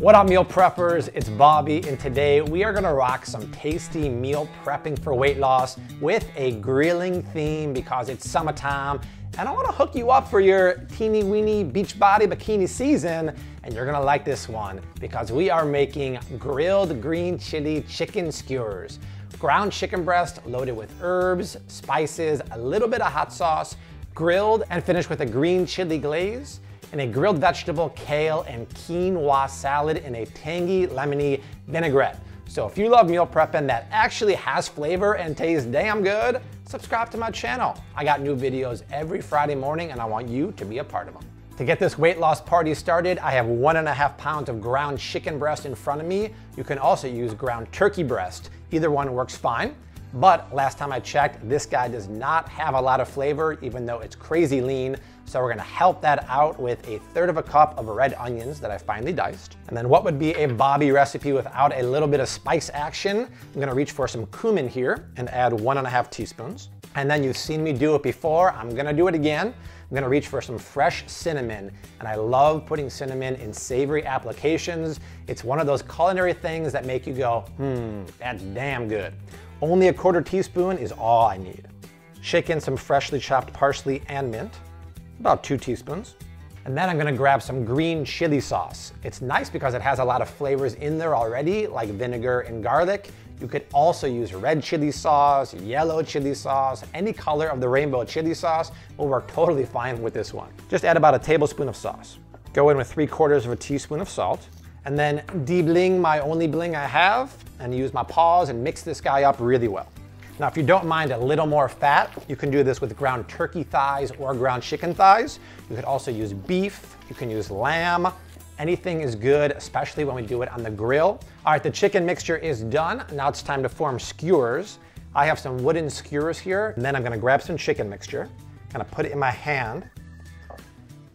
What up, meal preppers? It's Bobby, and today we are gonna rock some tasty meal prepping for weight loss with a grilling theme because it's summertime, and I wanna hook you up for your teeny weeny beach body bikini season, and you're gonna like this one because we are making grilled green chili chicken skewers. Ground chicken breast loaded with herbs, spices, a little bit of hot sauce, grilled and finished with a green chili glaze, and a grilled vegetable, kale, and quinoa salad in a tangy, lemony vinaigrette. So if you love meal prepping that actually has flavor and tastes damn good, subscribe to my channel. I got new videos every Friday morning and I want you to be a part of them. To get this weight loss party started, I have 1.5 pounds of ground chicken breast in front of me. You can also use ground turkey breast. Either one works fine. But last time I checked, this guy does not have a lot of flavor, even though it's crazy lean. So we're gonna help that out with 1/3 cup of red onions that I finely diced. And then what would be a Bobby recipe without a little bit of spice action? I'm gonna reach for some cumin here and add 1.5 teaspoons. And then you've seen me do it before, I'm gonna do it again. I'm gonna reach for some fresh cinnamon, and I love putting cinnamon in savory applications. It's one of those culinary things that make you go, that's damn good. Only 1/4 teaspoon is all I need. Shake in some freshly chopped parsley and mint, about 2 teaspoons. And then I'm gonna grab some green chili sauce. It's nice because it has a lot of flavors in there already, like vinegar and garlic. You could also use red chili sauce, yellow chili sauce, any color of the rainbow chili sauce will work totally fine with this one. Just add about 1 tablespoon of sauce. Go in with 3/4 teaspoon of salt. And then de-bling my only bling I have and use my paws and mix this guy up really well. Now, if you don't mind a little more fat, you can do this with ground turkey thighs or ground chicken thighs. You could also use beef, you can use lamb. Anything is good, especially when we do it on the grill. All right, the chicken mixture is done. Now it's time to form skewers. I have some wooden skewers here, and then I'm gonna grab some chicken mixture, kind of put it in my hand,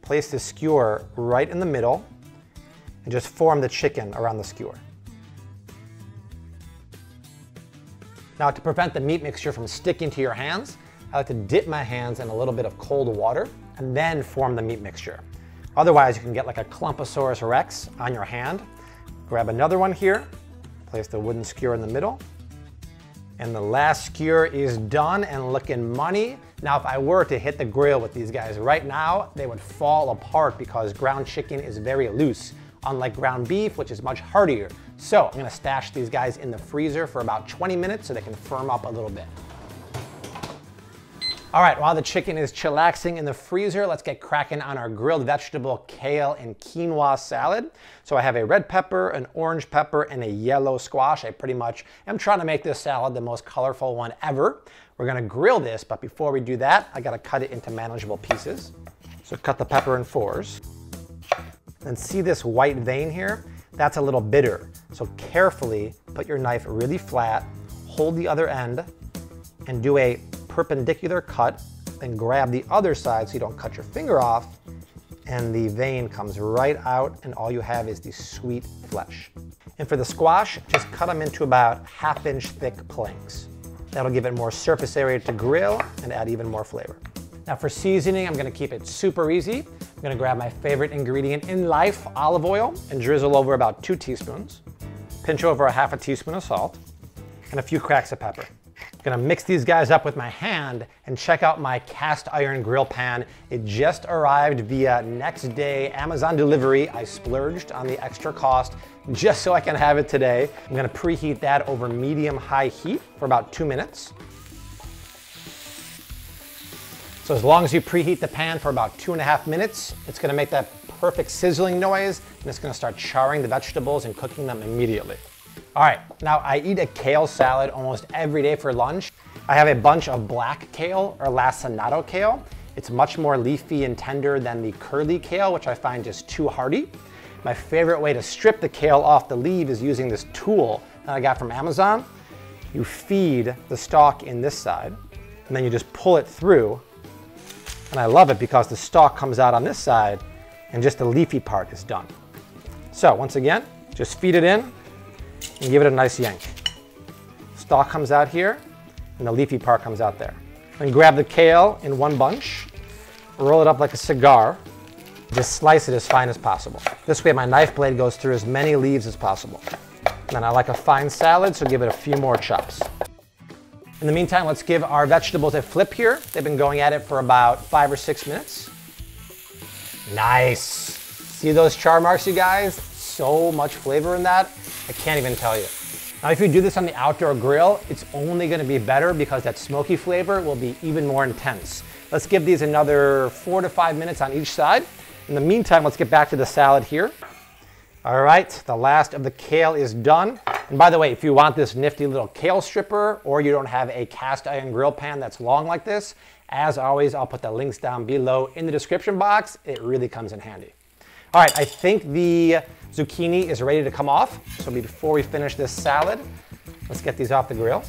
place the skewer right in the middle, and just form the chicken around the skewer. Now, to prevent the meat mixture from sticking to your hands, I like to dip my hands in a little bit of cold water and then form the meat mixture. Otherwise, you can get like a Clumposaurus rex on your hand. Grab another one here, place the wooden skewer in the middle, and the last skewer is done and looking money. Now, if I were to hit the grill with these guys right now, they would fall apart because ground chicken is very loose, unlike ground beef, which is much hardier. So I'm gonna stash these guys in the freezer for about 20 minutes so they can firm up a little bit. All right, while the chicken is chillaxing in the freezer, let's get cracking on our grilled vegetable, kale, and quinoa salad. So I have a red pepper, an orange pepper, and a yellow squash. I pretty much am trying to make this salad the most colorful one ever. We're gonna grill this, but before we do that, I gotta cut it into manageable pieces. So cut the pepper in 4s. And see this white vein here? That's a little bitter. So carefully put your knife really flat, hold the other end, and do a perpendicular cut, then grab the other side so you don't cut your finger off, and the vein comes right out, and all you have is the sweet flesh. And for the squash, just cut them into about 1/2 inch thick planks. That'll give it more surface area to grill and add even more flavor. Now for seasoning, I'm gonna keep it super easy. I'm gonna grab my favorite ingredient in life, olive oil, and drizzle over about 2 teaspoons. Pinch over 1/2 teaspoon of salt, and a few cracks of pepper. I'm gonna mix these guys up with my hand and check out my cast iron grill pan. It just arrived via next day Amazon delivery. I splurged on the extra cost just so I can have it today. I'm gonna preheat that over medium-high heat for about 2 minutes. So as long as you preheat the pan for about 2.5 minutes, it's gonna make that perfect sizzling noise, and it's gonna start charring the vegetables and cooking them immediately. All right, now I eat a kale salad almost every day for lunch. I have a bunch of black kale or lacinato kale. It's much more leafy and tender than the curly kale, which I find just too hearty. My favorite way to strip the kale off the leaf is using this tool that I got from Amazon. You feed the stalk in this side, and then you just pull it through. And I love it because the stalk comes out on this side and just the leafy part is done. So once again, just feed it in and give it a nice yank. Stalk comes out here and the leafy part comes out there. Then grab the kale in one bunch, roll it up like a cigar, Just slice it as fine as possible. This way my knife blade goes through as many leaves as possible. And then I like a fine salad, so give it a few more chops. In the meantime, let's give our vegetables a flip here. They've been going at it for about 5 or 6 minutes. Nice. See those char marks, you guys? So much flavor in that, I can't even tell you. Now, if you do this on the outdoor grill, it's only gonna be better because that smoky flavor will be even more intense. Let's give these another 4 to 5 minutes on each side. In the meantime, let's get back to the salad here. All right, the last of the kale is done. And by the way, if you want this nifty little kale stripper or you don't have a cast iron grill pan that's long like this, as always, I'll put the links down below in the description box. It really comes in handy. All right, I think the zucchini is ready to come off. So before we finish this salad, let's get these off the grill.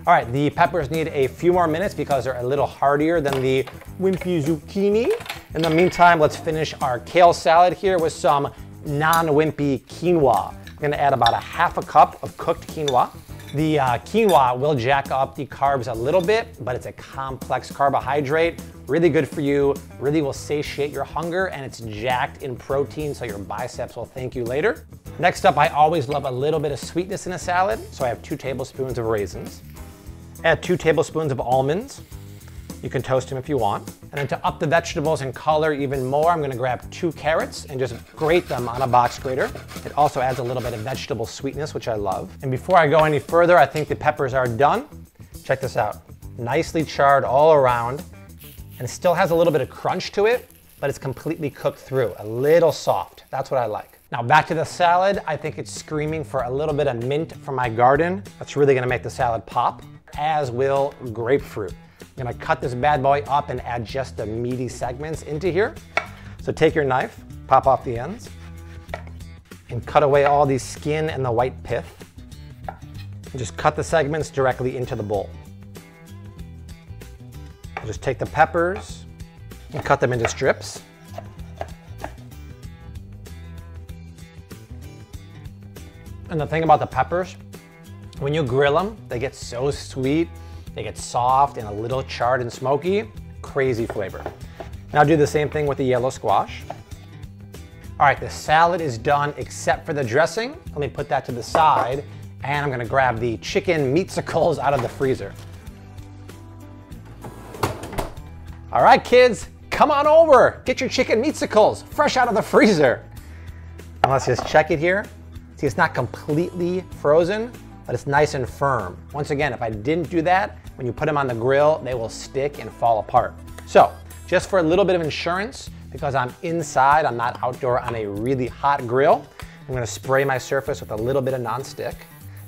All right, the peppers need a few more minutes because they're a little hardier than the wimpy zucchini. In the meantime, let's finish our kale salad here with some non-wimpy quinoa. I'm gonna add about a half a cup of cooked quinoa. The quinoa will jack up the carbs a little bit, but it's a complex carbohydrate, really good for you, really will satiate your hunger, and it's jacked in protein, so your biceps will thank you later. Next up, I always love a little bit of sweetness in a salad, so I have 2 tablespoons of raisins. Add 2 tablespoons of almonds. You can toast them if you want. And then to up the vegetables and color even more, I'm gonna grab 2 carrots and just grate them on a box grater. It also adds a little bit of vegetable sweetness, which I love. And before I go any further, I think the peppers are done. Check this out. Nicely charred all around, and still has a little bit of crunch to it, but it's completely cooked through, a little soft. That's what I like. Now back to the salad. I think it's screaming for a little bit of mint from my garden. That's really gonna make the salad pop, as will grapefruit. I'm gonna cut this bad boy up and add just the meaty segments into here. So take your knife, pop off the ends, and cut away all the skin and the white pith. And just cut the segments directly into the bowl. Just take the peppers and cut them into strips. And the thing about the peppers, when you grill them, they get so sweet. They get soft and a little charred and smoky, crazy flavor. Now do the same thing with the yellow squash. All right, the salad is done except for the dressing. Let me put that to the side, and I'm gonna grab the chicken meatsicles out of the freezer. All right, kids, come on over. Get your chicken meatsicles fresh out of the freezer. And let's just check it here. See, it's not completely frozen, but it's nice and firm. Once again, if I didn't do that, when you put them on the grill, they will stick and fall apart. So, just for a little bit of insurance, because I'm inside, I'm not outdoor on a really hot grill, I'm gonna spray my surface with a little bit of nonstick.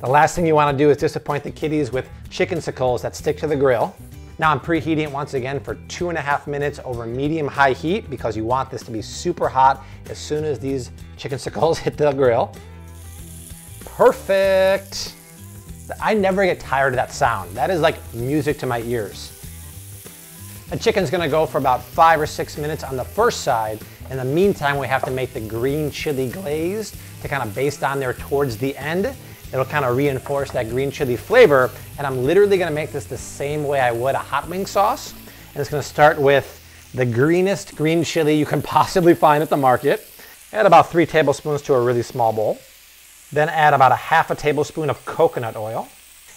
The last thing you wanna do is disappoint the kiddies with chicken-sicles that stick to the grill. Now I'm preheating it once again for 2.5 minutes over medium-high heat because you want this to be super hot as soon as these chicken-sicles hit the grill. Perfect. I never get tired of that sound. That is like music to my ears. The chicken's gonna go for about 5 or 6 minutes on the first side. In the meantime, we have to make the green chili glazed to kind of baste on there towards the end. It'll kind of reinforce that green chili flavor. And I'm literally gonna make this the same way I would a hot wing sauce. And it's gonna start with the greenest green chili you can possibly find at the market. Add about 3 tablespoons to a really small bowl. Then add about a half a tablespoon of coconut oil.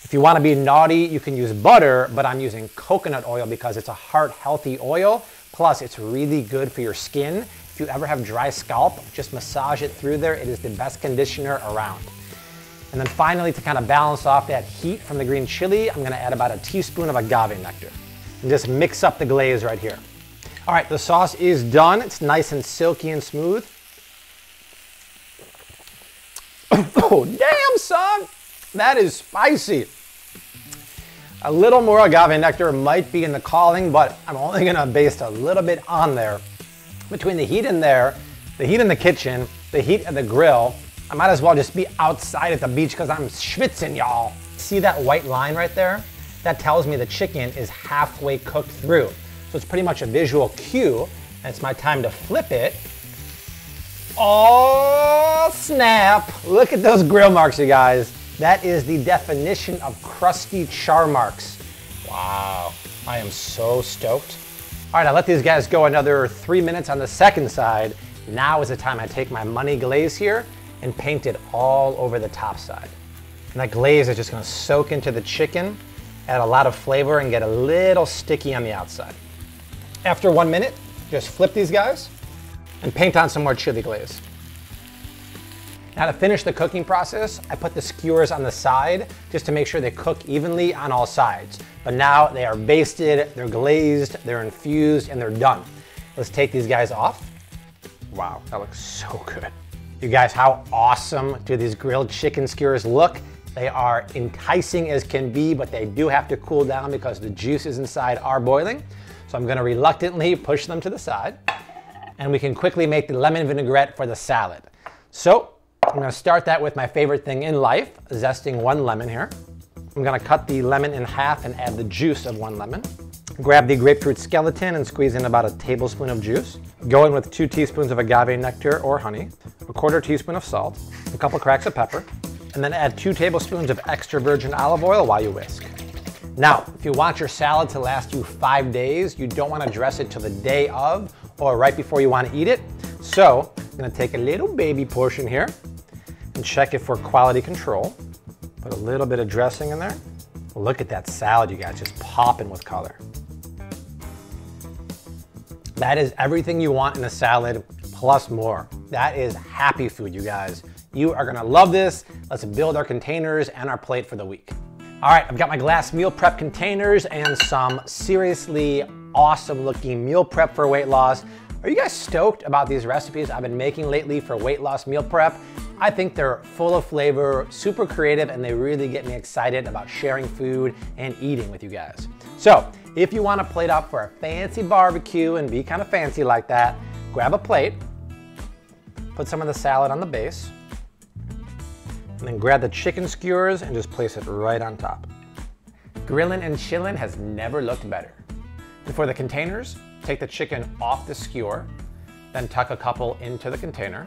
If you want to be naughty, you can use butter, but I'm using coconut oil because it's a heart-healthy oil. Plus, it's really good for your skin. If you ever have dry scalp, just massage it through there. It is the best conditioner around. And then finally, to kind of balance off that heat from the green chili, I'm going to add about a teaspoon of agave nectar. And just mix up the glaze right here. All right, the sauce is done. It's nice and silky and smooth. Oh, damn, son! That is spicy. A little more agave nectar might be in the calling, but I'm only gonna baste a little bit on there. Between the heat in there, the heat in the kitchen, the heat at the grill, I might as well just be outside at the beach because I'm schwitzing, y'all. See that white line right there? That tells me the chicken is halfway cooked through. So it's pretty much a visual cue, and it's my time to flip it. Oh, snap. Look at those grill marks, you guys. That is the definition of crusty char marks. Wow, I am so stoked. All right, I let these guys go another 3 minutes on the second side. Now is the time I take my money glaze here and paint it all over the top side. And that glaze is just gonna soak into the chicken, add a lot of flavor, and get a little sticky on the outside. After 1 minute, just flip these guys and paint on some more chili glaze. Now to finish the cooking process, I put the skewers on the side just to make sure they cook evenly on all sides. But now they are basted, they're glazed, they're infused, and they're done. Let's take these guys off. Wow, that looks so good. You guys, how awesome do these grilled chicken skewers look? They are enticing as can be, but they do have to cool down because the juices inside are boiling. So I'm gonna reluctantly push them to the side, and we can quickly make the lemon vinaigrette for the salad. So I'm gonna start that with my favorite thing in life, zesting 1 lemon here. I'm gonna cut the lemon in half and add the juice of 1 lemon. Grab the grapefruit skeleton and squeeze in about a tablespoon of juice. Go in with 2 teaspoons of agave nectar or honey, a 1/4 teaspoon of salt, a couple cracks of pepper, and then add 2 tablespoons of extra virgin olive oil while you whisk. Now, if you want your salad to last you 5 days, you don't wanna dress it till the day of or right before you wanna eat it. So I'm gonna take a little baby portion here and check it for quality control. Put a little bit of dressing in there. Look at that salad, you guys, just popping with color. That is everything you want in a salad, plus more. That is happy food, you guys. You are gonna love this. Let's build our containers and our plate for the week. All right, I've got my glass meal prep containers and some seriously awesome looking meal prep for weight loss. Are you guys stoked about these recipes I've been making lately for weight loss meal prep? I think they're full of flavor, super creative, and they really get me excited about sharing food and eating with you guys. So if you want to plate up for a fancy barbecue and be kind of fancy like that, grab a plate, put some of the salad on the base, and then grab the chicken skewers and just place it right on top. Grilling and chilling has never looked better. And for the containers, take the chicken off the skewer, then tuck a couple into the container,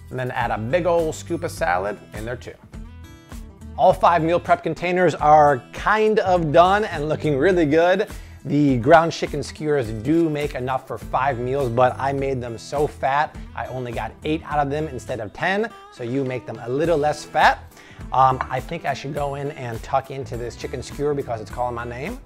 and then add a big old scoop of salad in there too. All 5 meal prep containers are kind of done and looking really good. The ground chicken skewers do make enough for 5 meals, but I made them so fat, I only got 8 out of them instead of 10, so you make them a little less fat. I think I should go in and tuck into this chicken skewer because it's calling my name.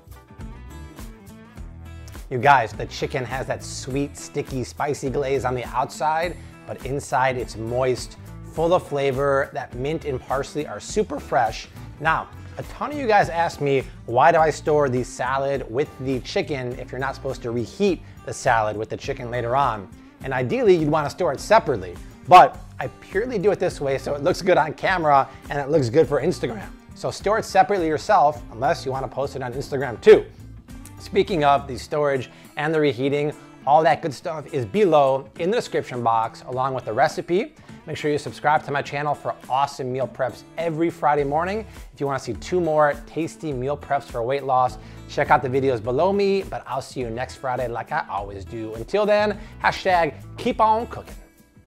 You guys, the chicken has that sweet, sticky, spicy glaze on the outside, but inside it's moist, full of flavor. That mint and parsley are super fresh. Now, a ton of you guys asked me, why do I store the salad with the chicken if you're not supposed to reheat the salad with the chicken later on? And ideally, you'd want to store it separately. But I purely do it this way so it looks good on camera and it looks good for Instagram. So store it separately yourself, unless you want to post it on Instagram too. Speaking of the storage and the reheating, all that good stuff is below in the description box along with the recipe. Make sure you subscribe to my channel for awesome meal preps every Friday morning. If you want to see 2 more tasty meal preps for weight loss, check out the videos below me, but I'll see you next Friday like I always do. Until then, #keep on cooking.